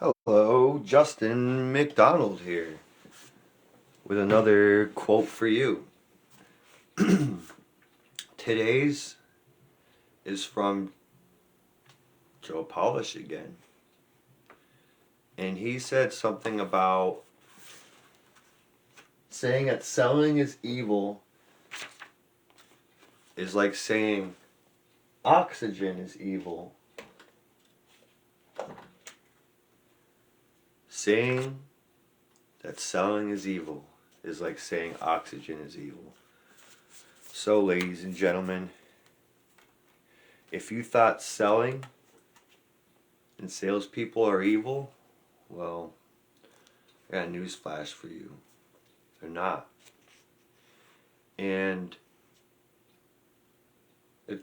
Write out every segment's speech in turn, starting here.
Hello, Justin McDonald here with another quote for you. Today's is from Joe Polish again. And he said something about saying that selling is evil is like saying oxygen is evil. Saying that selling is evil is like saying oxygen is evil. So, ladies and gentlemen, if you thought selling and salespeople are evil, well, I got a news flash for you. They're not. And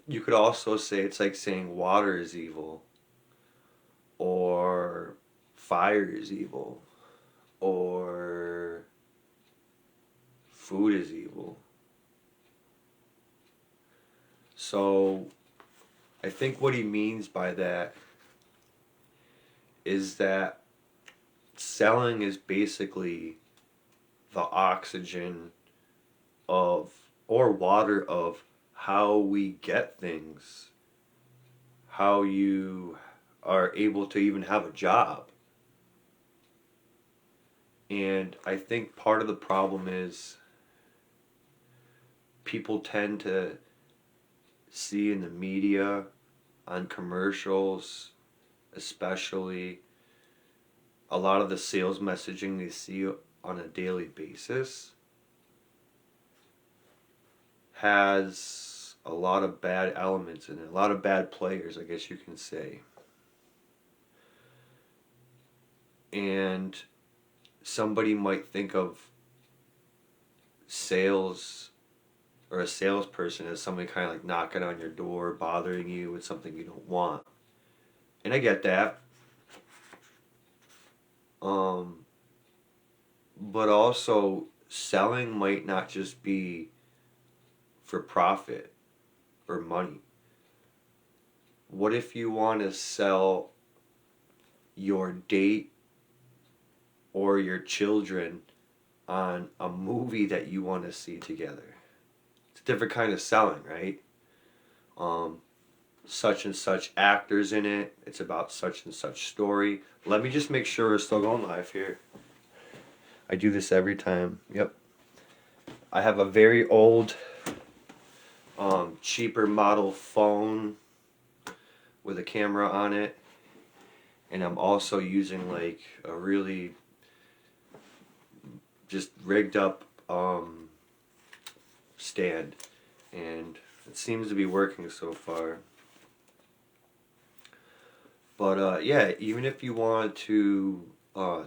you could also say it's like saying water is evil, or fire is evil, or food is evil. So I think what he means by that is that selling is basically the oxygen of, or water of, how we get things, how you are able to even have a job. And I think part of the problem is people tend to see in the media, on commercials, especially, a lot of the sales messaging they see on a daily basis has a lot of bad elements in it, a lot of bad players, I guess you can say. And somebody might think of sales or a salesperson as somebody kind of like knocking on your door, bothering you with something you don't want. And I get that. Um, but also, selling might not just be for profit or money. What if you want to sell your date or your children on a movie that you want to see together? It's a different kind of selling, right? Um, Such and such actors in it. It's about such and such story. Let me just make sure we're still going live here. I do this every time. Yep. I have a very old, cheaper model phone with a camera on it, and I'm also using like a really just rigged up stand, and it seems to be working so far. But yeah, even if you want to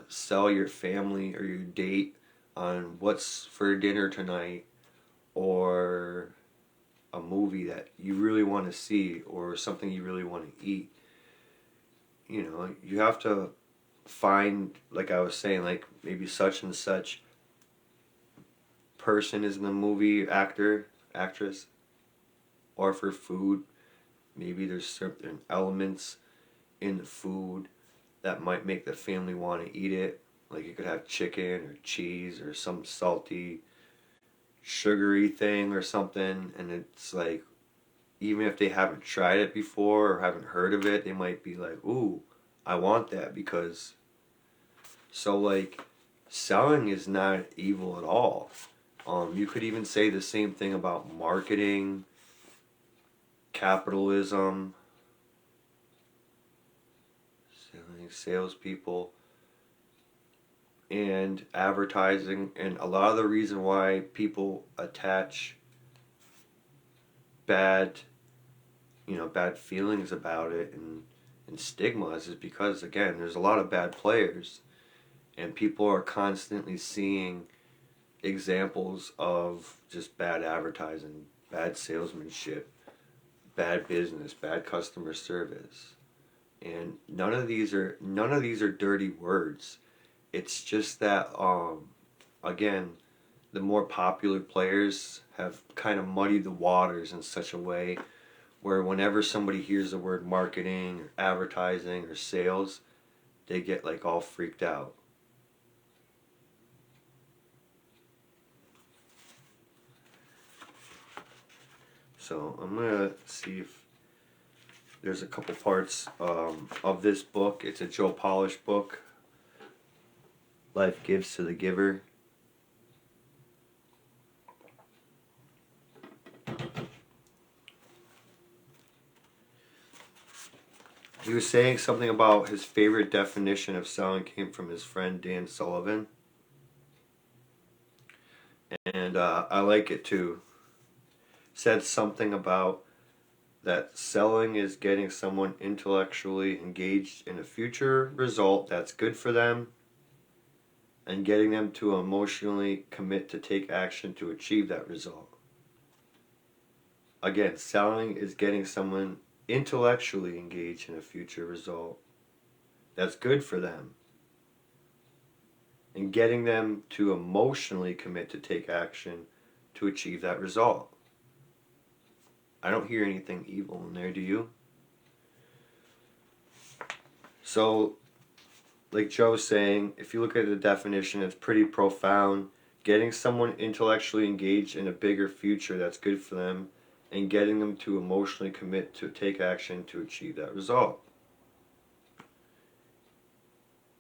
sell your family or your date on what's for dinner tonight, or a movie that you really want to see, or something you really want to eat, you have to find, like I was saying, like maybe such and such person is in the movie, actor, actress, or for food, maybe there's certain elements in the food that might make the family want to eat it. Like you could have chicken or cheese or some salty, sugary thing or something, and it's like, even if they haven't tried it before or haven't heard of it, they might be like, "Ooh, I want that," because so like selling is not evil at all. You could even say the same thing about marketing, capitalism, selling, salespeople, and advertising. And a lot of the reason why people attach bad, bad feelings about it, and stigmas is because, again, there's a lot of bad players, and people are constantly seeing examples of just bad advertising, bad salesmanship, bad business, bad customer service. And none of these are dirty words. It's just that, again, the more popular players have kind of muddied the waters in such a way where whenever somebody hears the word marketing or advertising or sales, they get like all freaked out. So I'm gonna see if there's a couple parts of this book. It's a Joe Polish book. Life Gives to the Giver. He was saying something about his favorite definition of selling came from his friend Dan Sullivan. And I like it too. Said something about that selling is getting someone intellectually engaged in a future result that's good for them and getting them to emotionally commit to take action to achieve that result. Again, selling is getting someone intellectually engaged in a future result that's good for them and getting them to emotionally commit to take action to achieve that result. I don't hear anything evil in there, do you? So, like Joe's saying, if you look at the definition, it's pretty profound. Getting someone intellectually engaged in a bigger future that's good for them and getting them to emotionally commit to take action to achieve that result.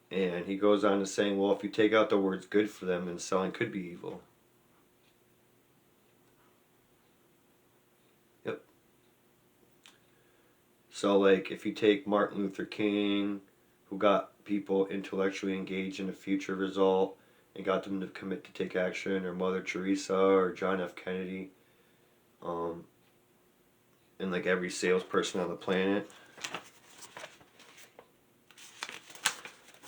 And he goes on to saying, well, if you take out the words good for them, then selling could be evil. Yep. So, like, if you take Martin Luther King, who got people intellectually engaged in a future result and got them to commit to take action, or Mother Teresa, or John F. Kennedy, and like every salesperson on the planet.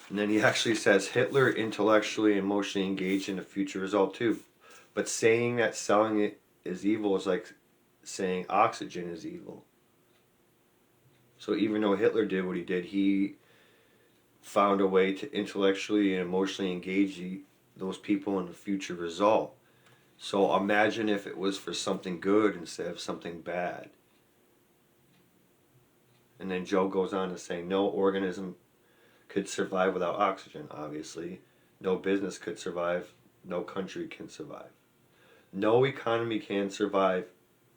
And then he actually says Hitler intellectually and emotionally engaged in a future result too. But saying that selling it is evil is like saying oxygen is evil. So even though Hitler did what he did, he found a way to intellectually and emotionally engage those people in a future result. So imagine if it was for something good instead of something bad. And then Joe goes on to say, no organism could survive without oxygen, obviously. No business could survive. No country can survive. No economy can survive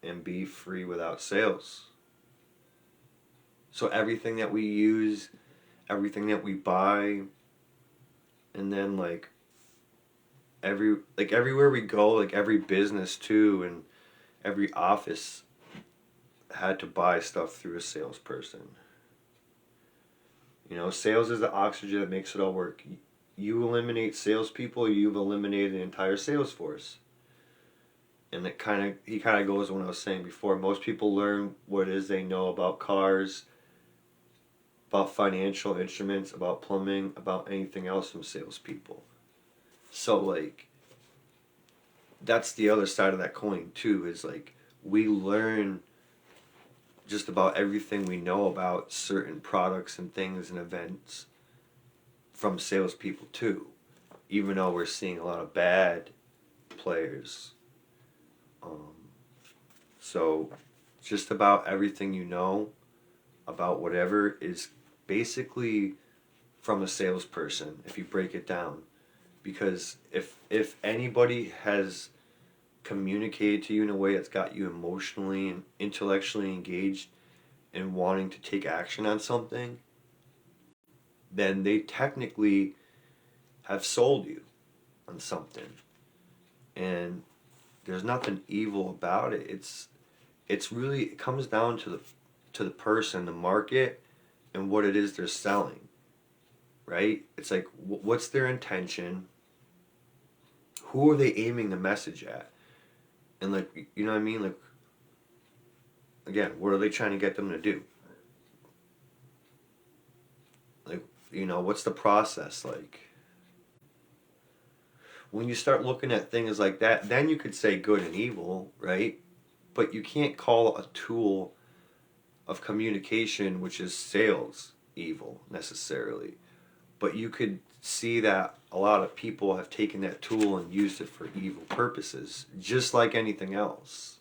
and be free without sales. So everything that we use, everything that we buy, and then everywhere we go, like every business too, and every office had to buy stuff through a salesperson. You know, sales is the oxygen that makes it all work. You eliminate salespeople, you've eliminated the entire sales force. And he kind of goes to what I was saying before. Most people learn what it is they know about cars, about financial instruments, about plumbing, about anything else from salespeople. So like, that's the other side of that coin too. Is like we learn just about everything we know about certain products and things and events from salespeople too, even though we're seeing a lot of bad players. So just about everything you know about whatever is basically from a salesperson if you break it down. Because if anybody has communicated to you in a way that's got you emotionally and intellectually engaged in wanting to take action on something, then they technically have sold you on something. And there's nothing evil about it. It's really, it comes down to the person, the market, and what it is they're selling. Right? It's like, what's their intention? Who are they aiming the message at? And like, you know what I mean? Like, again, what are they trying to get them to do? Like, you know, what's the process like? When you start looking at things like that, then you could say good and evil, right? But you can't call a tool of communication, which is sales, evil necessarily. But you could see that a lot of people have taken that tool and used it for evil purposes, just like anything else.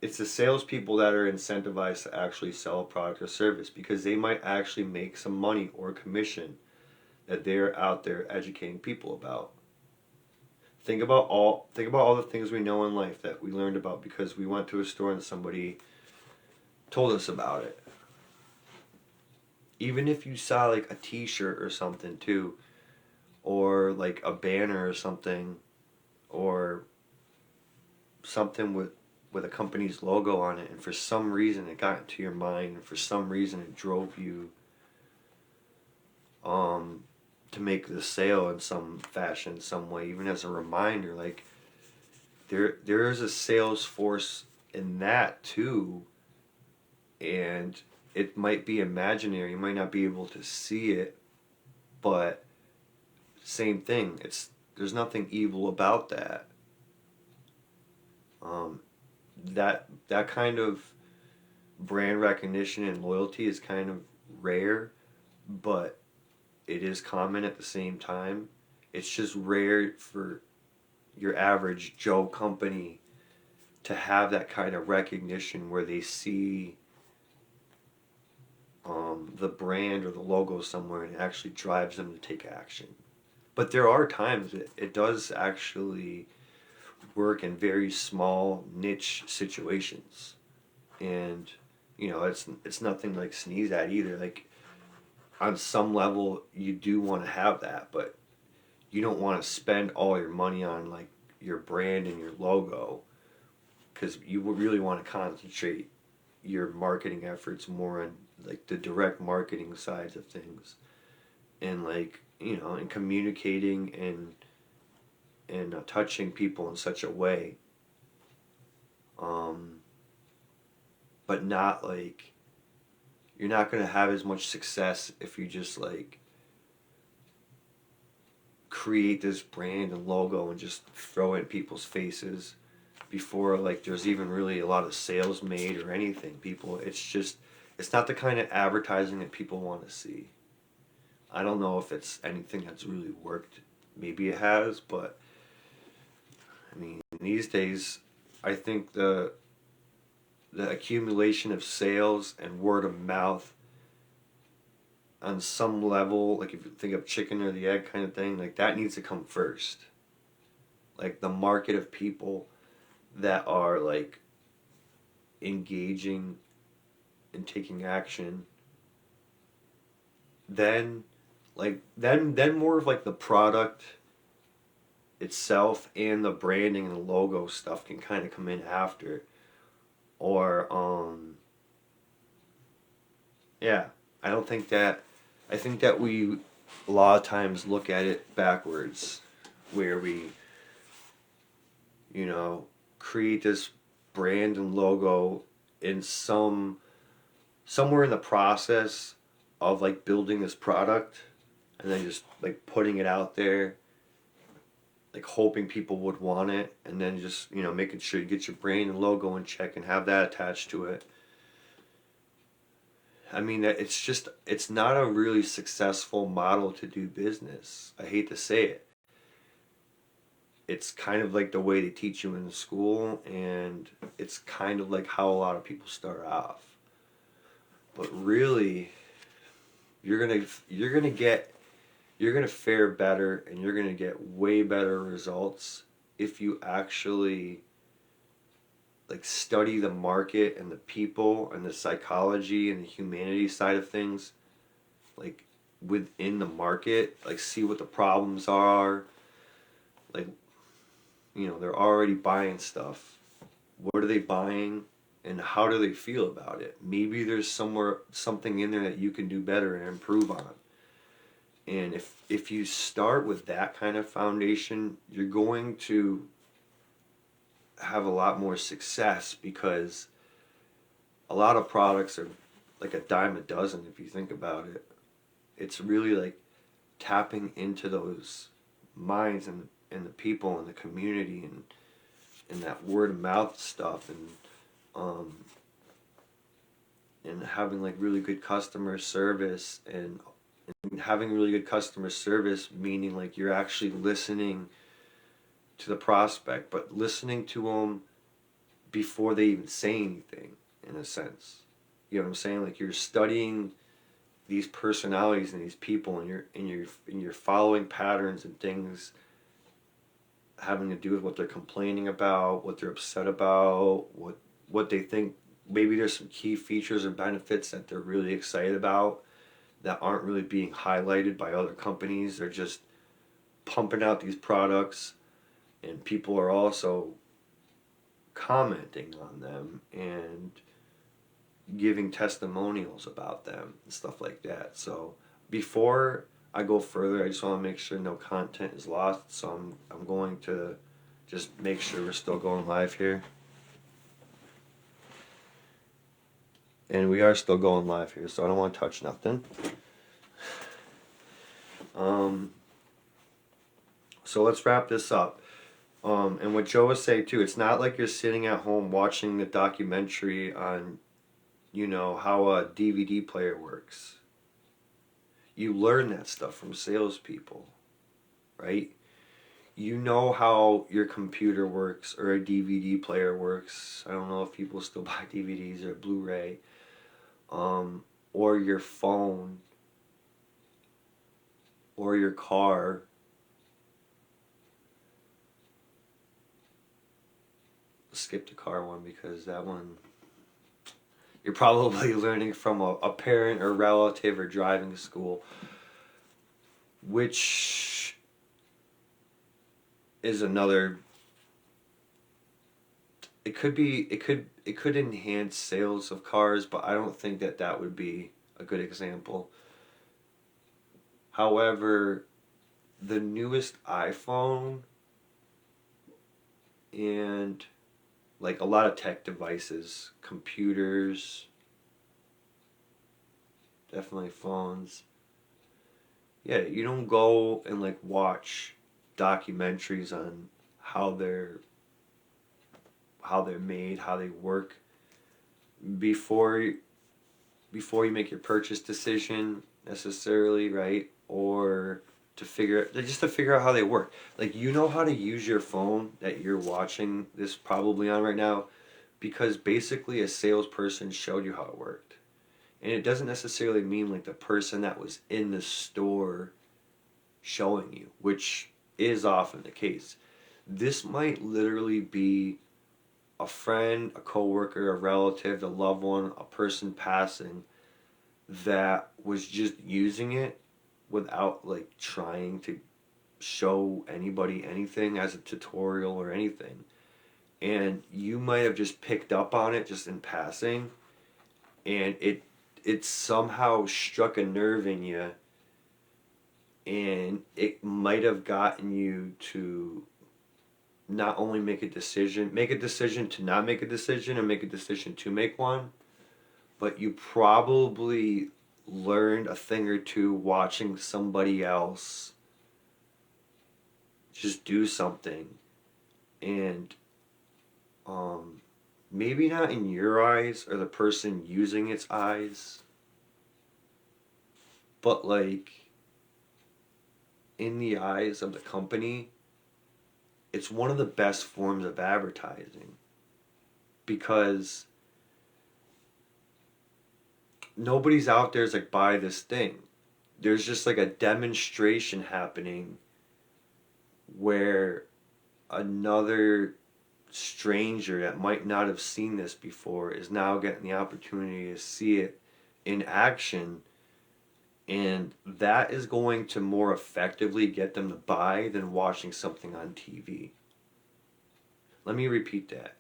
it's the salespeople that are incentivized to actually sell a product or service because they might actually make some money or commission that they're out there educating people about. Think about all the things we know in life that we learned about because we went to a store and somebody told us about it. Even if you saw like a t-shirt or something too, or like a banner or something, or something with a company's logo on it, and for some reason it got into your mind, and for some reason it drove you um to make the sale in some fashion, some way, even as a reminder, like there is a sales force in that too, and it might be imaginary, you might not be able to see it, but same thing, it's there's nothing evil about that. um that kind of brand recognition and loyalty is kind of rare, but it is common at the same time. It's just rare for your average Joe company to have that kind of recognition where they see the brand or the logo somewhere and it actually drives them to take action. But there are times it does actually work in very small niche situations, and it's nothing like sneeze at either. Like on some level, you do want to have that, but you don't want to spend all your money on like your brand and your logo because you really want to concentrate your marketing efforts more on like the direct marketing sides of things, and like and communicating and touching people in such a way, um, but not like you're not going to have as much success if you just like create this brand and logo and just throw it in people's faces before like there's even really a lot of sales made or anything. People, it's not the kind of advertising that people want to see. I don't know if it's anything that's really worked. Maybe it has, but I mean these days I think the accumulation of sales and word of mouth on some level, like if you think of chicken or the egg kind of thing, like that needs to come first. Like the market of people that are like engaging and taking action, then then more of like the product itself and the branding and the logo stuff can kind of come in after. Or yeah, I don't think that I think that we a lot of times look at it backwards, where we you know create this brand and logo in somewhere in the process of like building this product, and then just like putting it out there, like hoping people would want it, and then just making sure you get your brand and logo in check and have that attached to it. I mean, it's not a really successful model to do business. I hate to say it. It's kind of like the way they teach you in school, and it's kind of like how a lot of people start off. But really, you're gonna fare better, and you're gonna get way better results if you actually like study the market and the people and the psychology and the humanity side of things, like within the market, like see what the problems are, like they're already buying stuff. What are they buying, and how do they feel about it? Maybe there's something in there that you can do better and improve on. And if you start with that kind of foundation, you're going to have a lot more success, because a lot of products are like a dime a dozen if you think about it. It's really like tapping into those minds and the people and the community and that word of mouth stuff, um and having like really good customer service, and having really good customer service meaning like you're actually listening to the prospect, but listening to them before they even say anything, in a sense. You know what I'm saying? Like, you're studying these personalities and these people, and you're following patterns and things having to do with what they're complaining about, what they're upset about, what they think. Maybe there's some key features or benefits that they're really excited about that aren't really being highlighted by other companies. They're just pumping out these products, and people are also commenting on them and giving testimonials about them and stuff like that. So before I go further, I just want to make sure no content is lost. So I'm going to just make sure we're still going live here. And we are still going live here, so I don't want to touch nothing. So let's wrap this up. And what Joe was saying too, it's not like you're sitting at home watching the documentary on, how a DVD player works. You learn that stuff from salespeople, right? You know how your computer works or a DVD player works. I don't know if people still buy DVDs or Blu-ray, or your phone, or your car. Skip the car one because that one you're probably learning from a parent or relative or driving school, which is another. It could enhance sales of cars, but I don't think that would be a good example. However, the newest iPhone and like a lot of tech devices, computers, definitely phones. Yeah, you don't go and like watch documentaries on how they're made, how they work before before you make your purchase decision necessarily, right? Or just to figure out how they work. Like, you know how to use your phone that you're watching this probably on right now because basically a salesperson showed you how it worked. And it doesn't necessarily mean like the person that was in the store showing you, which is often the case. This might literally be a friend, a coworker, a relative, a loved one, a person passing that was just using it without like trying to show anybody anything as a tutorial or anything. And you might have just picked up on it just in passing, and it somehow struck a nerve in you, and it might have gotten you to not only make a decision to not make a decision and make a decision to make one, but you probably learned a thing or two watching somebody else just do something, and maybe not in your eyes or the person using its eyes, but like in the eyes of the company, it's one of the best forms of advertising because nobody's out there is like, buy this thing. There's just like a demonstration happening where another stranger that might not have seen this before is now getting the opportunity to see it in action, and that is going to more effectively get them to buy than watching something on TV. Let me repeat that.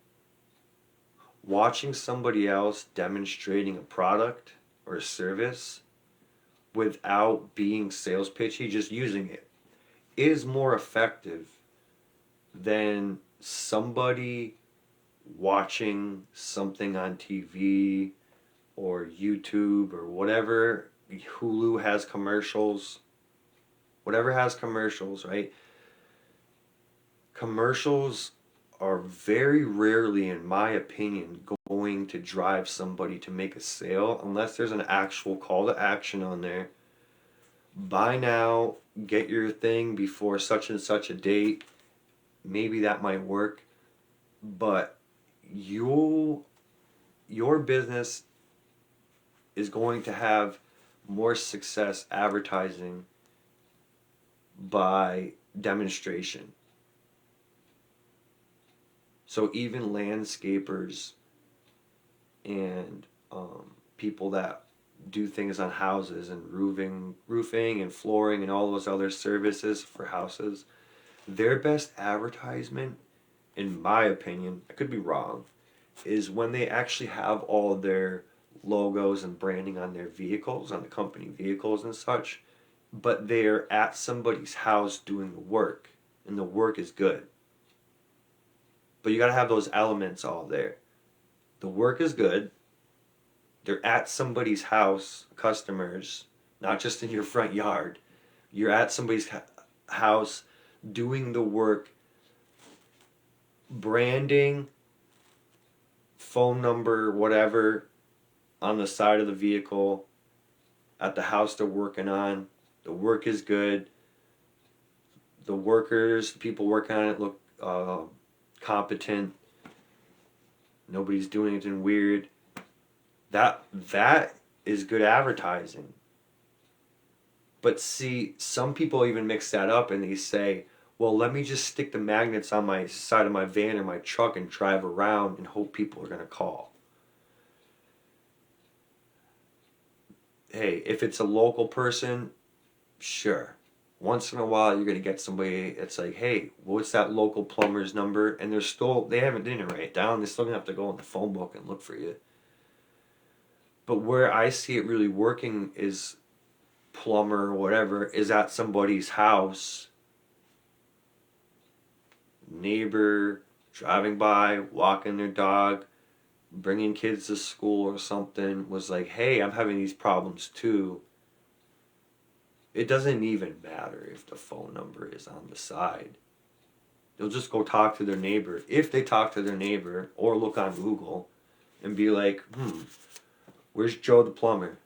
Watching somebody else demonstrating a product or a service without being sales pitchy, just using it, is more effective than somebody watching something on TV or YouTube or whatever. Hulu has commercials. Whatever has commercials, right? Commercials are very rarely, in my opinion, going to drive somebody to make a sale unless there's an actual call to action on there. Buy now, get your thing before such and such a date. Maybe that might work, but your business is going to have more success advertising by demonstration. So even landscapers and people that do things on houses and roofing and flooring and all those other services for houses, their best advertisement, in my opinion, I could be wrong, is when they actually have all of their logos and branding on their vehicles, on the company vehicles and such, but they're at somebody's house doing the work, and the work is good. But you gotta have those elements all there. The work is good. They're at somebody's house, customers, not just in your front yard. You're at somebody's house doing the work, branding, phone number, whatever, on the side of the vehicle, at the house they're working on. The work is good. The workers, the people working on it look competent. Nobody's doing anything weird. That is good advertising. But see, some people even mix that up and they say, well, let me just stick the magnets on my side of my van or my truck and drive around and hope people are going to call. Hey, if it's a local person, sure. Once in a while, you're going to get somebody that's like, hey, what's that local plumber's number? And they didn't write it down. They're still going to have to go in the phone book and look for you. But where I see it really working is plumber or whatever is at somebody's house, neighbor, driving by, walking their dog, bringing kids to school or something, was like, hey, I'm having these problems too. It doesn't even matter if the phone number is on the side. They'll just go talk to their neighbor. If they talk to their neighbor or look on Google and be like, where's Joe the plumber?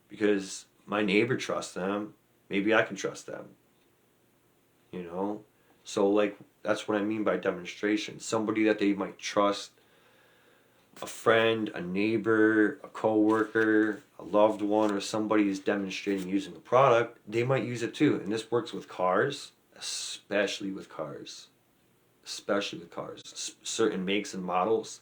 Because my neighbor trusts them. Maybe I can trust them. You know? So, like, that's what I mean by demonstration. Somebody that they might trust, a friend, a neighbor, a coworker, a loved one, or somebody is demonstrating using the product, they might use it too. And this works with cars, especially with cars. Especially with cars. Certain makes and models.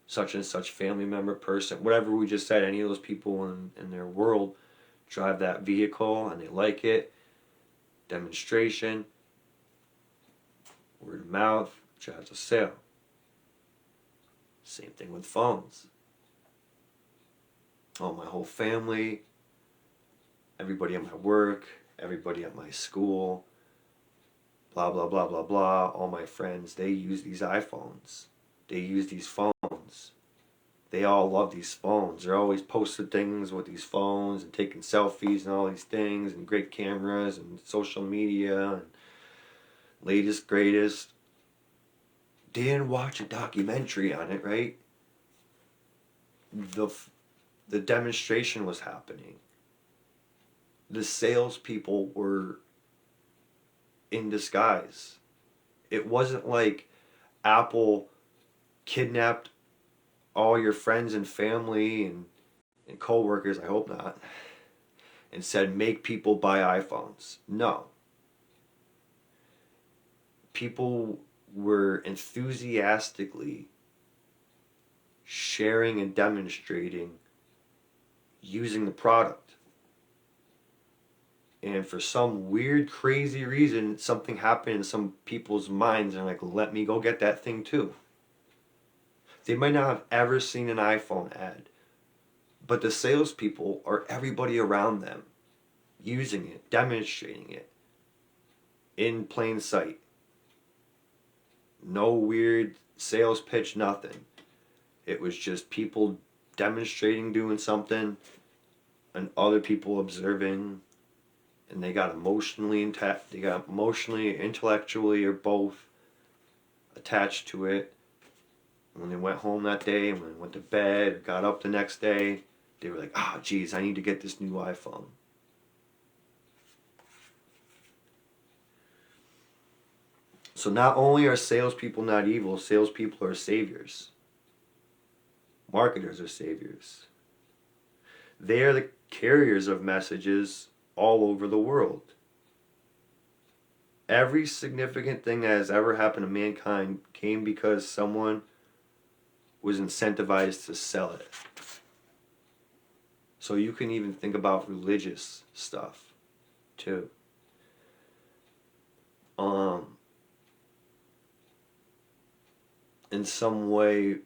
Such and such family member, person, whatever we just said, any of those people in their world drive that vehicle and they like it. Demonstration. Word of mouth drives a sale. Same thing with phones. Oh, my whole family, everybody at my work, everybody at my school, blah, blah, blah, blah, blah. All my friends, they use these iPhones. They use these phones. They all love these phones. They're always posting things with these phones and taking selfies and all these things and great cameras and social media and latest, greatest. They didn't watch a documentary on it, right? The demonstration was happening. The salespeople were in disguise. It wasn't like Apple kidnapped all your friends and family and co-workers, I hope not, and said, make people buy iPhones. No. People were enthusiastically sharing and demonstrating using the product. And for some weird, crazy reason, something happened in some people's minds and like, let me go get that thing too. They might not have ever seen an iPhone ad, but the salespeople or everybody around them using it, demonstrating it in plain sight. No weird sales pitch, nothing. It was just people demonstrating doing something and other people observing, and they got emotionally intellectually, or both attached to it. And when they went home that day and when they went to bed or got up the next day, they were like, oh, geez, I need to get this new iPhone. So not only are salespeople not evil, salespeople are saviors. Marketers are saviors. They are the carriers of messages all over the world. Every significant thing that has ever happened to mankind came because someone was incentivized to sell it. So you can even think about religious stuff too. In some way,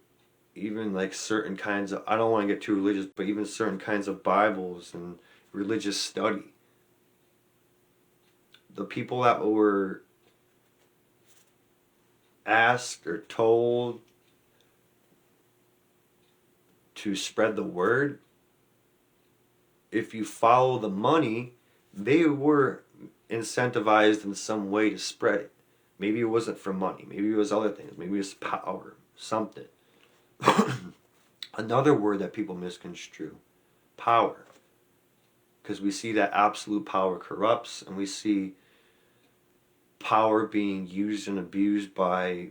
even like certain kinds of, I don't want to get too religious, but even certain kinds of Bibles and religious study. The people that were asked or told to spread the word, if you follow the money, they were incentivized in some way to spread it. Maybe it wasn't for money. Maybe it was other things. Maybe it was power. Something. Another word that people misconstrue. Power. Because we see that absolute power corrupts, and we see power being used and abused by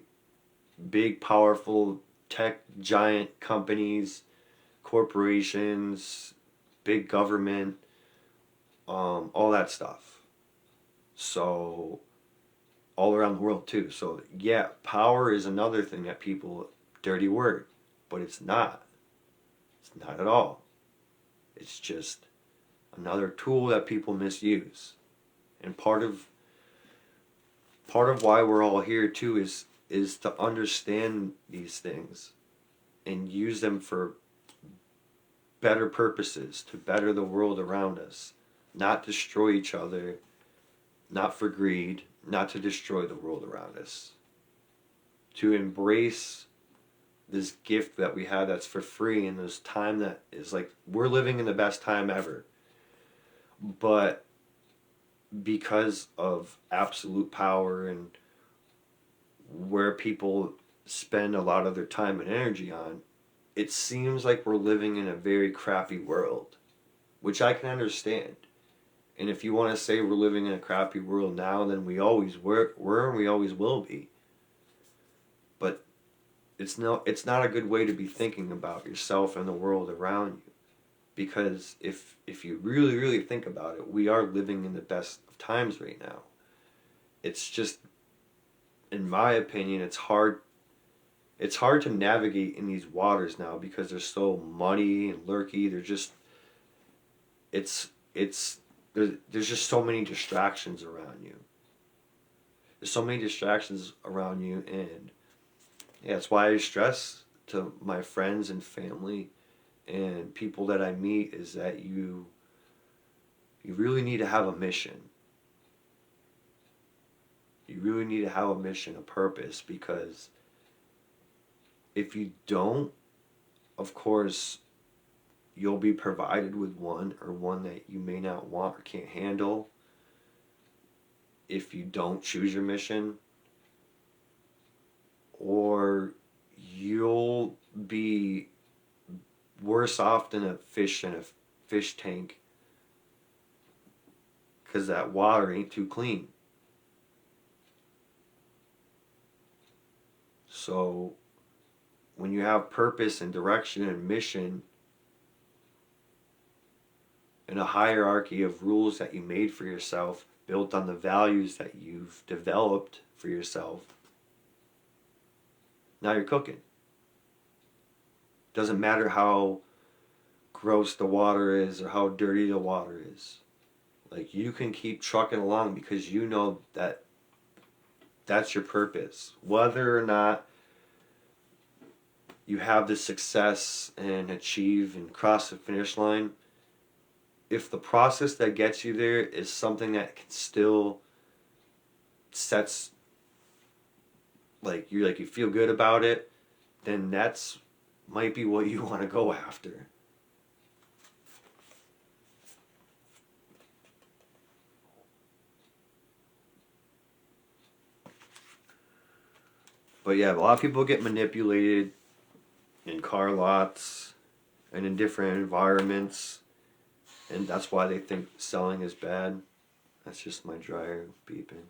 big, powerful tech giant companies, corporations, big government, all that stuff. So, all around the world too. So, yeah, power is another thing that people, dirty word, but it's not. It's not at all. It's just another tool that people misuse. And part of why we're all here too is to understand these things and use them for better purposes, to better the world around us, not destroy each other, not for greed, not to destroy the world around us, to embrace this gift that we have that's for free in this time that is like, we're living in the best time ever, but because of absolute power and where people spend a lot of their time and energy on, it seems like we're living in a very crappy world, which I can understand. And if you want to say we're living in a crappy world now, then we always were and we always will be. But it's not a good way to be thinking about yourself and the world around you. Because if you really, really think about it, we are living in the best of times right now. It's just, in my opinion, it's hard to navigate in these waters now because they're so muddy and lurky. They're just, there's just so many distractions around you. There's so many distractions around you, and yeah, that's why I stress to my friends and family and people that I meet is that you really need to have a mission. You really need to have a mission, a purpose, because if you don't, of course, you'll be provided with one, or one that you may not want or can't handle if you don't choose your mission, or you'll be worse off than a fish in a fish tank because that water ain't too clean. So when you have purpose and direction and mission and a hierarchy of rules that you made for yourself, built on the values that you've developed for yourself, now you're cooking. Doesn't matter how gross the water is or how dirty the water is. Like, you can keep trucking along because you know that that's your purpose. Whether or not you have the success and achieve and cross the finish line, if the process that gets you there is something that can still sets, like you feel good about it, then that's might be what you want to go after. But yeah, a lot of people get manipulated in car lots and in different environments, and that's why they think selling is bad. That's just my dryer beeping.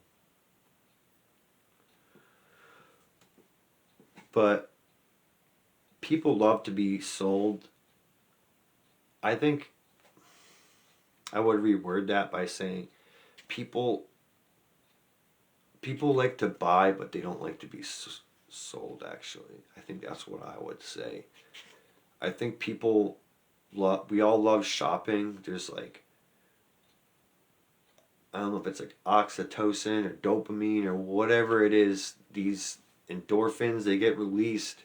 But people love to be sold. I think I would reword that by saying people people like to buy, but they don't like to be sold. Actually, I think that's what I would say. I think people love. We all love shopping. There's like, I don't know if it's like oxytocin or dopamine or whatever it is. These endorphins, they get released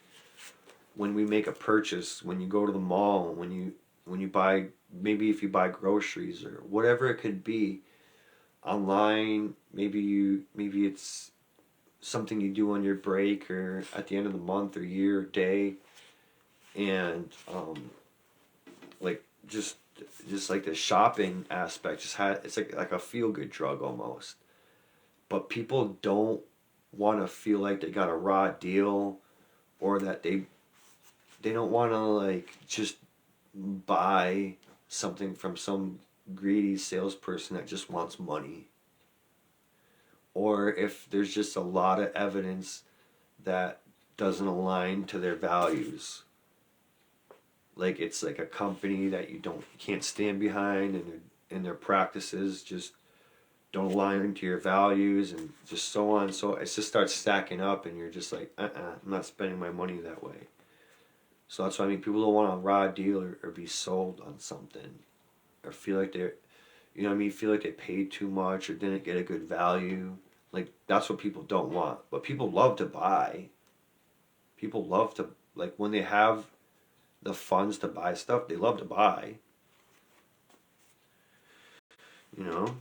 when we make a purchase. When you go to the mall, when you buy, maybe if you buy groceries or whatever it could be online. Maybe it's something you do on your break or at the end of the month or year or day, and like just like the shopping aspect just had, it's like a feel good drug almost. But people don't want to feel like they got a raw deal, or that they don't want to like just buy something from some greedy salesperson that just wants money. Or if there's just a lot of evidence that doesn't align to their values, like it's like a company that you can't stand behind, and their practices just don't align to your values, and just so on. So it just starts stacking up, and you're just like, I'm not spending my money that way. So that's what I mean. People don't want a raw deal, or be sold on something, or feel like they're, you know what I mean, feel like they paid too much or didn't get a good value. Like that's what people don't want. But people love to buy. People love to, like, when they have the funds to buy stuff, they love to buy. You know,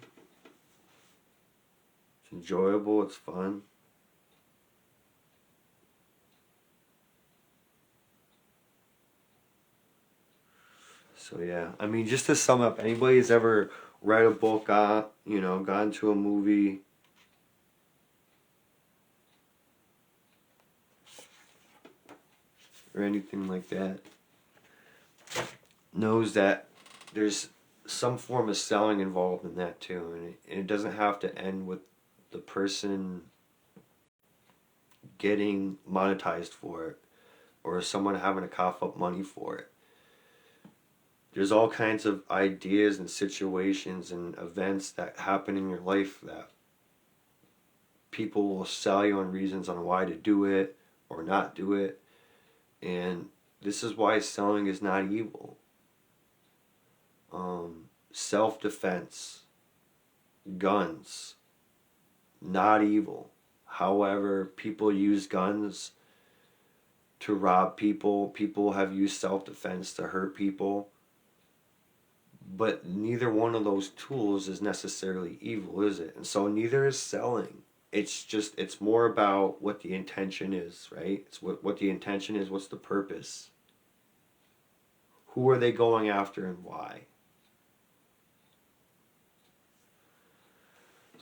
it's enjoyable. It's fun. So yeah, I mean, just to sum up, anybody's ever read a book, gone to a movie, or anything like that, knows that there's some form of selling involved in that too, and it doesn't have to end with the person getting monetized for it, or someone having to cough up money for it. There's all kinds of ideas and situations and events that happen in your life that people will sell you on reasons on why to do it or not do it. And this is why selling is not evil. Self-defense, guns, not evil. However, people use guns to rob people. People have used self-defense to hurt people. But neither one of those tools is necessarily evil, is it? And so neither is selling. It's more about what the intention is, right? It's what the intention is, what's the purpose? Who are they going after and why?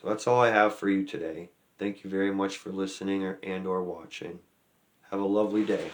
So that's all I have for you today. Thank you very much for listening and or watching. Have a lovely day.